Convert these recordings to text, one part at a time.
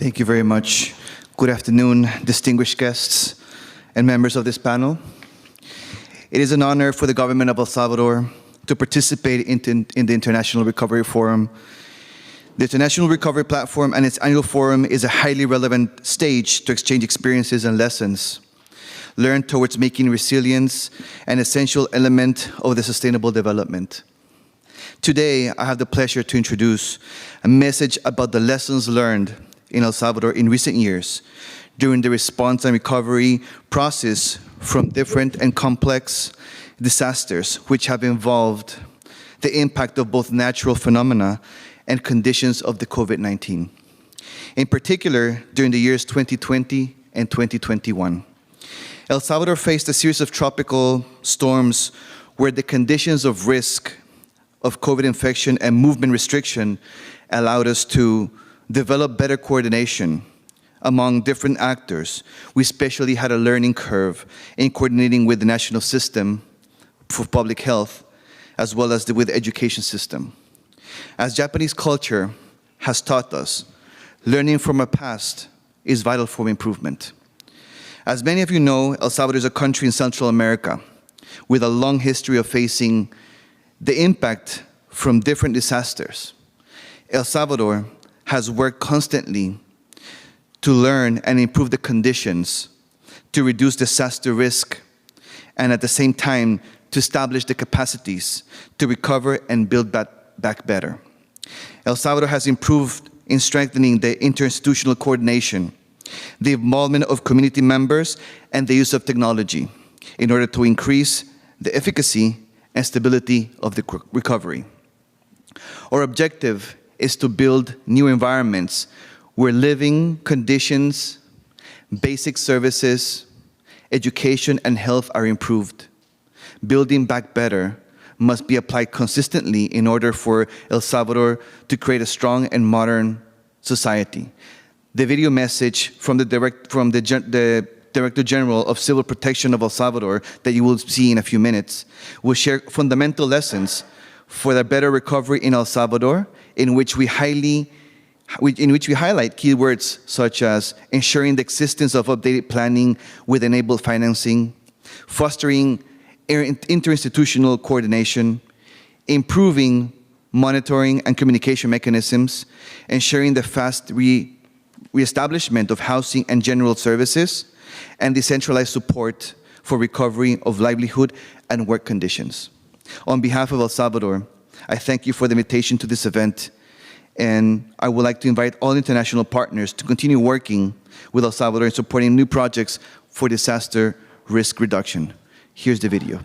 Thank you very much. Good afternoon, distinguished guests and members of this panel. It is an honor for the government of El Salvador to participate in the International Recovery Forum. The International Recovery Platform and its annual forum is a highly relevant stage to exchange experiences and lessons learned towards making resilience an essential element of the sustainable development. Today, I have the pleasure to introduce a message about the lessons learned in El Salvador in recent years during the response and recovery process from different and complex disasters which have involved the impact of both natural phenomena and conditions of the COVID-19. In particular, during the years 2020 and 2021. El Salvador faced a series of tropical storms where the conditions of risk of COVID infection and movement restriction allowed us to develop better coordination among different actors. We especially had a learning curve in coordinating with the national system for public health, as well as with the education system. As Japanese culture has taught us, learning from our past is vital for improvement. As many of you know, El Salvador is a country in Central America with a long history of facing the impact from different disasters. El Salvador has worked constantly to learn and improve the conditions to reduce disaster risk and at the same time to establish the capacities to recover and build back better. El Salvador has improved in strengthening the interinstitutional coordination, the involvement of community members, and the use of technology in order to increase the efficacy and stability of the recovery. Our objective is to build new environments where living conditions, basic services, education, and health are improved. Building back better must be applied consistently in order for El Salvador to create a strong and modern society. The video message from the Director General of Civil Protection of El Salvador that you will see in a few minutes will share fundamental lessons for the better recovery in El Salvador, in which we highlight keywords such as ensuring the existence of updated planning with enabled financing, fostering interinstitutional coordination, improving monitoring and communication mechanisms, ensuring the fast reestablishment of housing and general services, and decentralized support for recovery of livelihood and work conditions. On behalf of El Salvador, I thank you for the invitation to this event, and I would like to invite all international partners to continue working with El Salvador in supporting new projects for disaster risk reduction. Here's the video.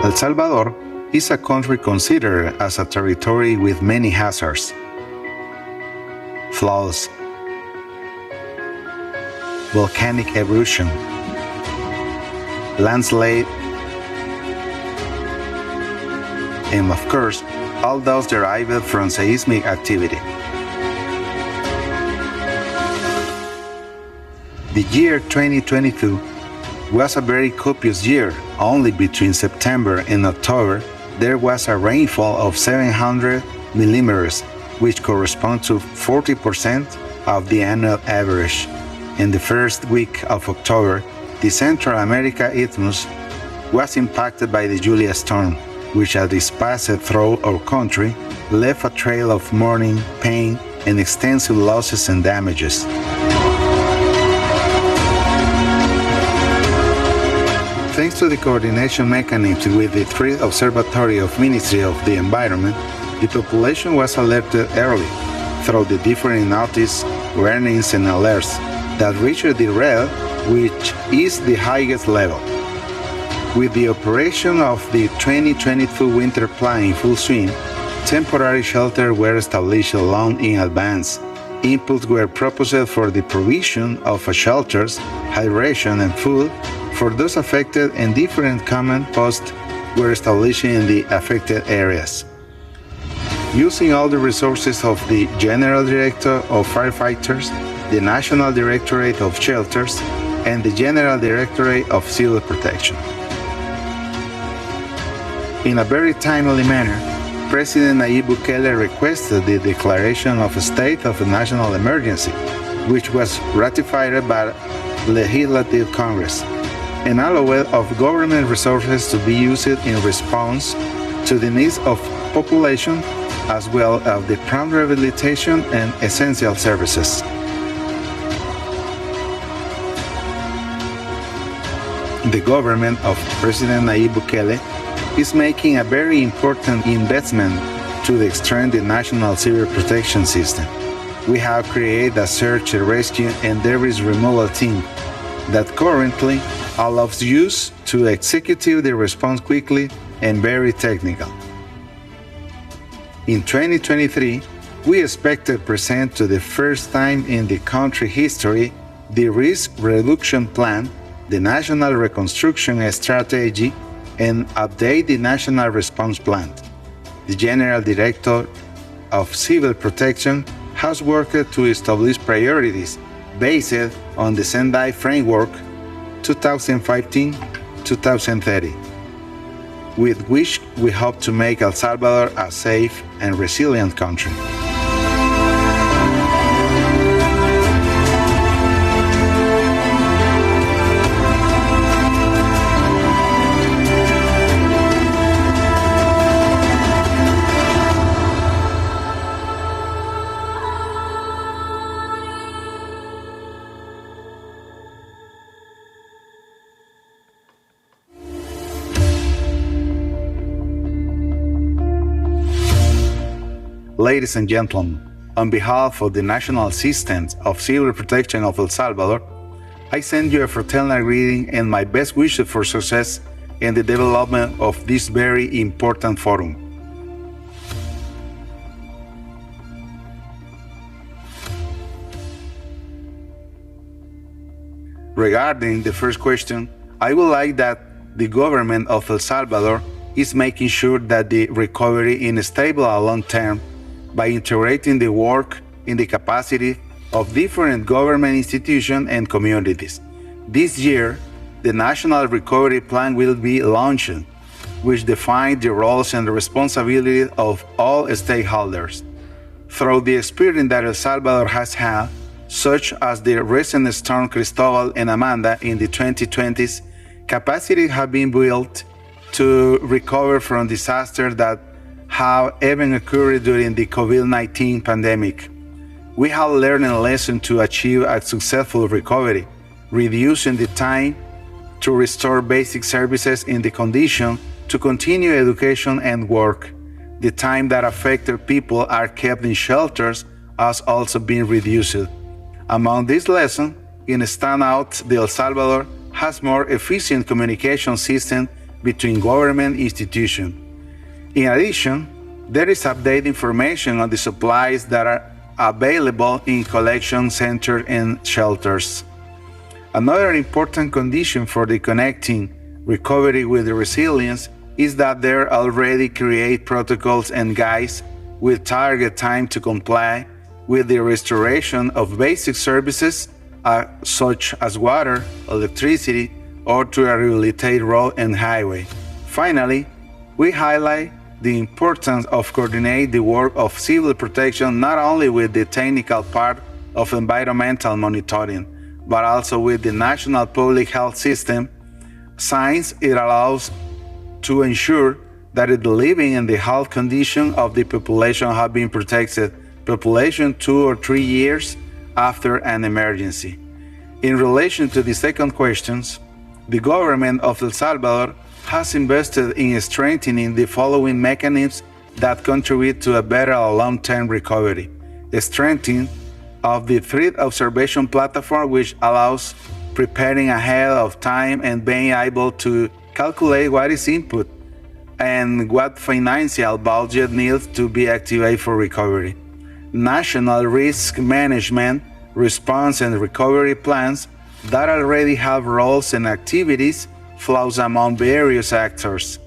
El Salvador is a country considered as a territory with many hazards, floods, volcanic eruption, landslide, and of course, all those derived from seismic activity. The year 2022 was a very copious year. Only between September and October, there was a rainfall of 700 millimeters, which corresponds to 40% of the annual average. In the first week of October, the Central America Isthmus was impacted by the Julia storm, which as it passed through our country, left a trail of mourning, pain, and extensive losses and damages. Thanks to the coordination mechanism with the three observatory of Ministry of the Environment, the population was alerted early through the different notice, warnings, and alerts that reached the red, which is the highest level. With the operation of the 2022 winter plan in full swing, temporary shelters were established long in advance. Inputs were proposed for the provision of shelters, hydration, and food for those affected, and different command posts were established in the affected areas. Using all the resources of the General Director of Firefighters, the National Directorate of Shelters, and the General Directorate of Civil Protection. In a very timely manner, President Nayib Bukele requested the declaration of a state of national emergency, which was ratified by Legislative Congress, and allowed of government resources to be used in response to the needs of population, as well as the prompt rehabilitation and essential services. The government of President Nayib Bukele is making a very important investment to strengthen the national civil protection system. We have created a search, rescue, and debris removal team that currently allows use to execute the response quickly and very technical. In 2023, we expect to present to the first time in the country history the risk reduction plan, the national reconstruction strategy, and update the national response plan. The General Directorate of Civil Protection has worked to establish priorities based on the Sendai Framework 2015-2030, with which we hope to make El Salvador a safe and resilient country. Ladies and gentlemen, on behalf of the National System of Civil Protection of El Salvador, I send you a fraternal greeting and my best wishes for success in the development of this very important forum. Regarding the first question, I would like that the government of El Salvador is making sure that the recovery is stable and long-term by integrating the work in the capacity of different government institutions and communities. This year, the National Recovery Plan will be launched, which defines the roles and the responsibilities of all stakeholders. Through the experience that El Salvador has had, such as the recent storm Cristobal and Amanda in the 2020s, capacity has been built to recover from disasters that have even occurred during the COVID-19 pandemic. We have learned a lesson to achieve a successful recovery, reducing the time to restore basic services in the condition to continue education and work. The time that affected people are kept in shelters has also been reduced. Among these lessons, in standout, El Salvador has more efficient communication system between government institutions. In addition, there is updated information on the supplies that are available in collection centers and shelters. Another important condition for the connecting recovery with the resilience is that there already create protocols and guides with target time to comply with the restoration of basic services such as water, electricity, or to rehabilitate road and highway. Finally, we highlight the importance of coordinating the work of civil protection not only with the technical part of environmental monitoring, but also with the national public health system, since it allows to ensure that the living and the health condition of the population have been protected, population 2 or 3 years after an emergency. In relation to the second questions, the government of El Salvador has invested in strengthening the following mechanisms that contribute to a better long-term recovery. The strengthening of the threat observation platform, which allows preparing ahead of time and being able to calculate what is input and what financial budget needs to be activated for recovery. National risk management, response and recovery plans that already have roles and activities flows among various actors.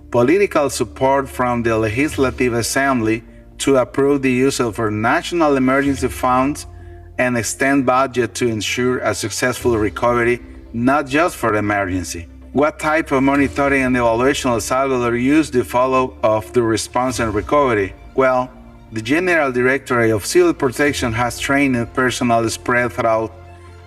Political support from the Legislative Assembly to approve the use of our national emergency funds and extend budget to ensure a successful recovery, not just for emergency. What type of monitoring and evaluation El Salvador used to follow up the response and recovery? Well, the General Directorate of Civil Protection has trained personnel spread throughout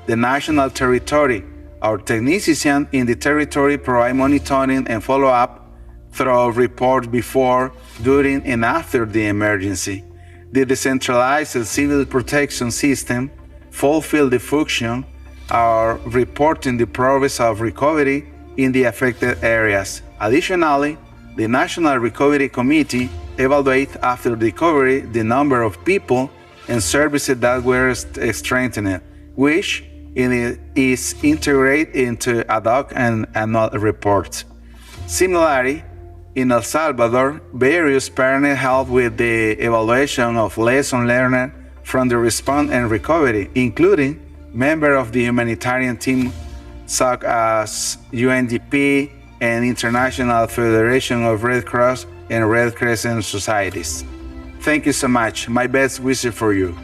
the national territory. Our technicians in the territory provide monitoring and follow-up through reports before, during, and after the emergency. The decentralized civil protection system fulfills the function of reporting the progress of recovery in the affected areas. Additionally, the National Recovery Committee evaluates after recovery the number of people and services that were strengthened, which is integrated into ad hoc and annual reports. Similarly, in El Salvador, various partners help with the evaluation of lessons learned from the response and recovery, including members of the humanitarian team such as UNDP and International Federation of Red Cross and Red Crescent Societies. Thank you so much. My best wishes for you.